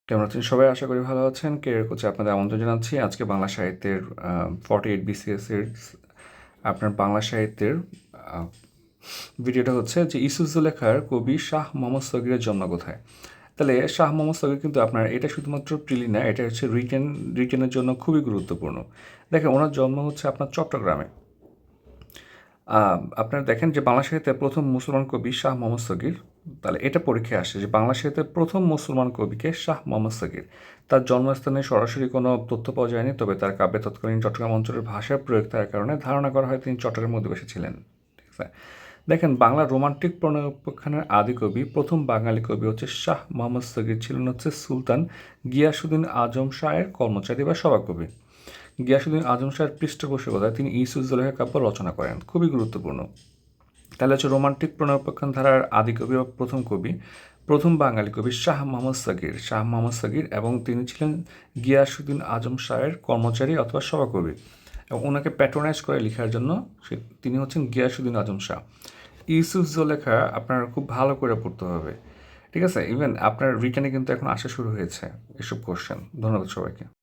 কেমন আছেন সবাই? আশা করি ভালো আছেন। ক্যারিয়ার কোচে আপনাদের আমন্ত্রণ জানাচ্ছি। আজকে বাংলা সাহিত্যের 48 BCS এর আপনার বাংলা সাহিত্যের আ ভিডিওটা হচ্ছে যে ইউসুফ জুলেখার কবি শাহ মোহাম্মদ সগীরের জন্ম কোথায়? তাহলে শাহ মোহাম্মদ সগীর কিন্তু আপনার এটা শুধুমাত্র প্রিলি না, এটা হচ্ছে রিটেনের জন্য খুবই গুরুত্বপূর্ণ। দেখেন ওনার জন্ম হচ্ছে আপনার চট্টগ্রামে। আপনারা দেখেন যে বাংলা সাহিত্যের প্রথম মুসলমান কবি শাহ মোহাম্মদ সগীর। তাহলে এটা পরীক্ষায় আসে যে বাংলা সাহিত্যের প্রথম মুসলমান কবিকে শাহ মোহাম্মদ সগীর। তার জন্মস্থানে সরাসরি কোনো তথ্য পাওয়া যায়নি, তবে তার কাব্যে তৎকালীন চট্টগ্রাম অঞ্চলের ভাষার প্রয়োগ থাকার কারণে ধারণা করা হয় তিনি চট্টগ্রামের অধিবাসী ছিলেন। ঠিক আছে? দেখেন বাংলা রোমান্টিক প্রণয় উপাখ্যানের আদি কবি, প্রথম বাঙালি কবি হচ্ছে শাহ মোহাম্মদ সগীর, ছিলেন হচ্ছে সুলতান গিয়াসুদ্দিন আজম শাহের কর্মচারী বা সভাকবি। গিয়াসুদ্দিন আজম শাহের পৃষ্ঠপোষকতায় তিনি ইউসুফ জুলেখা কাব্য রচনা করেন, খুবই গুরুত্বপূর্ণ। তাহলে হচ্ছে রোমান্টিক প্রণয়োপাখ্যান ধারার আদি কবি বা প্রথম কবি, প্রথম বাঙালি কবি শাহ মোহাম্মদ সগীর, এবং তিনি ছিলেন গিয়াসুদ্দিন আজম শাহের কর্মচারী অথবা সভাকবি, এবং ওনাকে প্যাট্রোনাইজ করে লেখার জন্য তিনি হচ্ছেন গিয়াসুদ্দিন আজম শাহ। ইউসুফ জুলেখা আপনার খুব ভালো করে পড়তে হবে। ঠিক আছে? ইভেন আপনার রিটার্নে কিন্তু এখন আসা শুরু হয়েছে এসব কোশ্চেন। ধন্যবাদ সবাইকে।